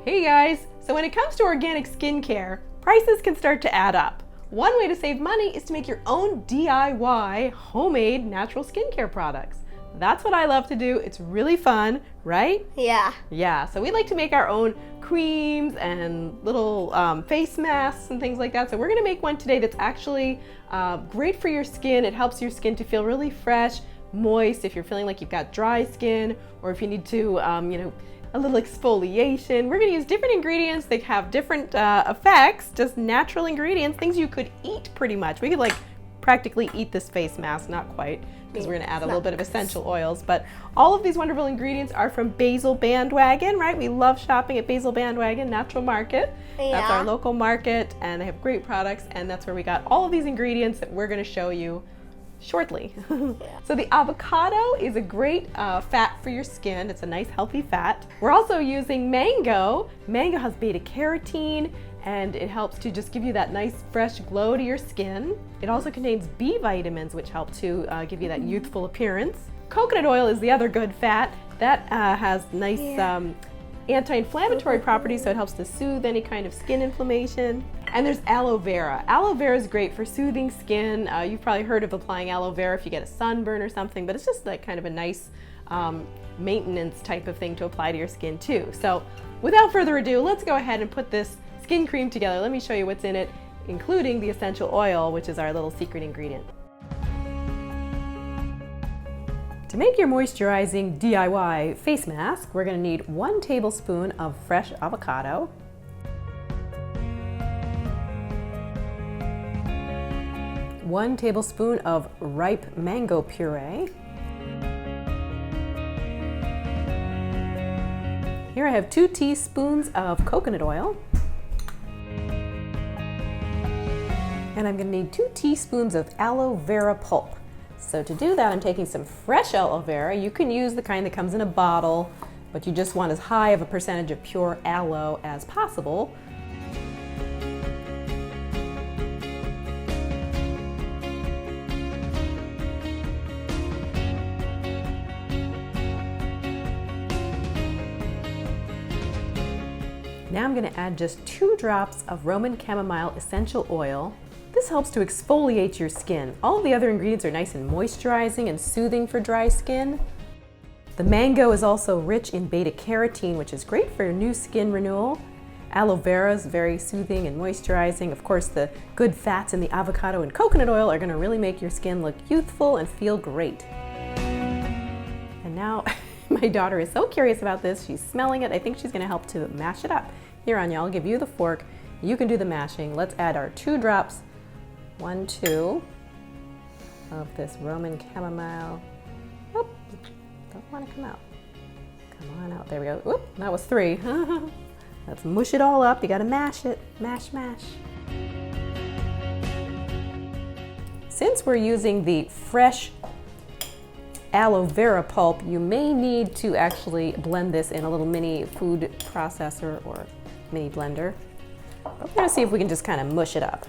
Hey guys! So when it comes to organic skincare, prices can start to add up. One way to save money is to make your own DIY homemade natural skincare products. That's what I love to do. It's really fun, right? Yeah. Yeah, so we like to make our own creams and little face masks and things like that. So we're gonna make one today that's actually great for your skin. It helps your skin to feel really fresh, moist if you're feeling like you've got dry skin, or if you need to, a little exfoliation. We're gonna use different ingredients. They have different effects, just natural ingredients, things you could eat pretty much. We could like practically eat this face mask, not quite, because we're gonna add a little bit of essential oils, but all of these wonderful ingredients are from Basil Bandwagon, right? We love shopping at Basil Bandwagon Natural Market. Yeah. That's our local market, and they have great products, and that's where we got all of these ingredients that we're gonna show you shortly. So the avocado is a great fat for your skin. It's a nice healthy fat. We're also using mango. Mango has beta carotene and it helps to just give you that nice fresh glow to your skin. It also contains B vitamins, which help to give you that youthful appearance. Coconut oil is the other good fat. That has nice anti-inflammatory properties, so it helps to soothe any kind of skin inflammation. And there's aloe vera. Aloe vera is great for soothing skin. You've probably heard of applying aloe vera if you get a sunburn or something, but it's just like kind of a nice maintenance type of thing to apply to your skin too. So without further ado, let's go ahead and put this skin cream together. Let me show you what's in it, including the essential oil, which is our little secret ingredient. To make your moisturizing DIY face mask, we're going to need 1 tablespoon of fresh avocado, 1 tablespoon of ripe mango puree. Here I have 2 teaspoons of coconut oil. And I'm going to need 2 teaspoons of aloe vera pulp. So to do that, I'm taking some fresh aloe vera. You can use the kind that comes in a bottle, but you just want as high of a percentage of pure aloe as possible. Now I'm going to add just 2 drops of Roman chamomile essential oil. This helps to exfoliate your skin. All of the other ingredients are nice and moisturizing and soothing for dry skin. The mango is also rich in beta carotene, which is great for new skin renewal. Aloe vera is very soothing and moisturizing. Of course, the good fats in the avocado and coconut oil are going to really make your skin look youthful and feel great. And now my daughter is so curious about this. She's smelling it. I think she's going to help to mash it up. Here, Anya, I'll give you the fork. You can do the mashing. Let's add our 2 drops, 1, 2 of this Roman chamomile. Oop, don't want to come out. Come on out. There we go. Oop, that was 3. Let's mush it all up. You got to mash it. Mash, mash. Since we're using the fresh aloe vera pulp, you may need to actually blend this in a little mini food processor or mini blender. But we're going to see if we can just kind of mush it up.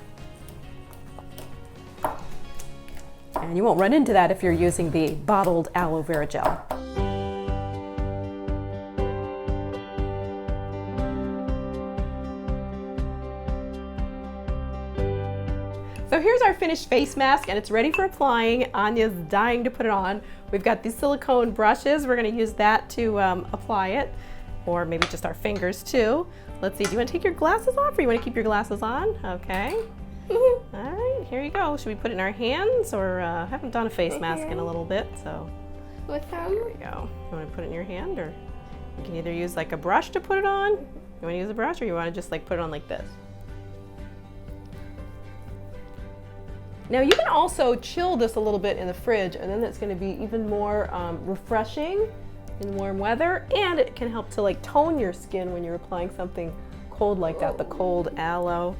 And you won't run into that if you're using the bottled aloe vera gel. So here's our finished face mask, and it's ready for applying. Anya's dying to put it on. We've got these silicone brushes. We're going to use that to apply it, or maybe just our fingers too. Let's see, do you want to take your glasses off, or you want to keep your glasses on? Okay. All right, here you go. Should we put it in our hands, or I haven't done a face mask in a little bit, so. With them? There we go. You want to put it in your hand, or you can either use like a brush to put it on. You want to use a brush, or you want to just like put it on like this? Now you can also chill this a little bit in the fridge, and then it's going to be even more refreshing in warm weather, and it can help to like tone your skin when you're applying something cold like that. The cold aloe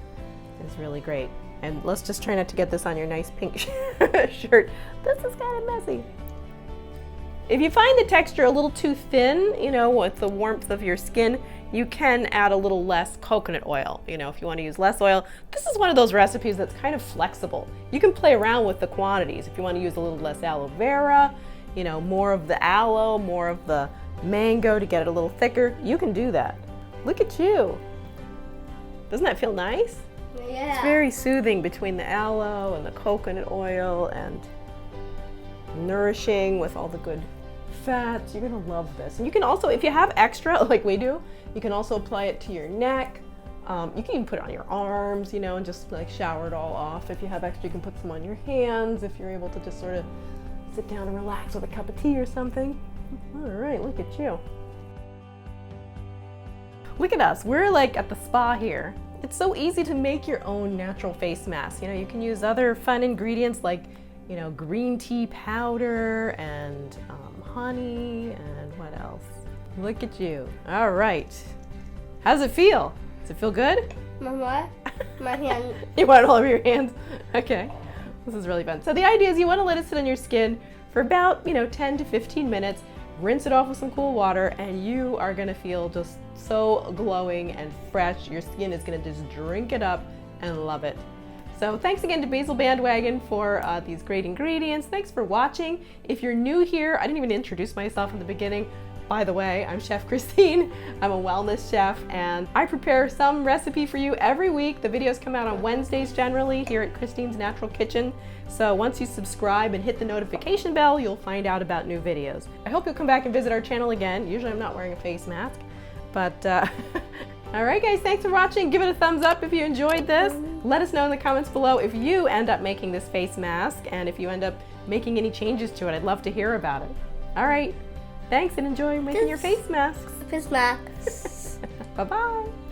is really great. And let's just try not to get this on your nice pink shirt. This is kind of messy. If you find the texture a little too thin, with the warmth of your skin, you can add a little less coconut oil. If you want to use less oil, this is one of those recipes that's kind of flexible. You can play around with the quantities. If you want to use a little less aloe vera, more of the aloe, more of the mango to get it a little thicker, you can do that. Look at you. Doesn't that feel nice? Yeah. It's very soothing between the aloe and the coconut oil and nourishing with all the good fats. You're gonna love this. And you can also, if you have extra, like we do, you can also apply it to your neck. You can even put it on your arms, you know, and just like shower it all off. If you have extra, you can put some on your hands if you're able to just sort of sit down and relax with a cup of tea or something. All right, look at you. Look at us, we're like at the spa here. It's so easy to make your own natural face mask. You know, you can use other fun ingredients like, you know, green tea powder and honey and what else? Look at you. All right. How does it feel? Does it feel good? Mama, my hand. You want it all over your hands? Okay. This is really fun. So the idea is you want to let it sit on your skin for about, 10 to 15 minutes. Rinse it off with some cool water and you are going to feel just so glowing and fresh. Your skin is going to just drink it up and love it. So thanks again to Basil Bandwagon for these great ingredients. Thanks for watching. If you're new here, I didn't even introduce myself in the beginning. By the way, I'm Chef Christine. I'm a wellness chef and I prepare some recipe for you every week. The videos come out on Wednesdays generally here at Christine's Natural Kitchen. So once you subscribe and hit the notification bell, you'll find out about new videos. I hope you'll come back and visit our channel again. Usually I'm not wearing a face mask, but all right guys, thanks for watching. Give it a thumbs up if you enjoyed this. Let us know in the comments below if you end up making this face mask and if you end up making any changes to it. I'd love to hear about it. All right. Thanks and enjoy making your face masks. Face masks. Bye-bye.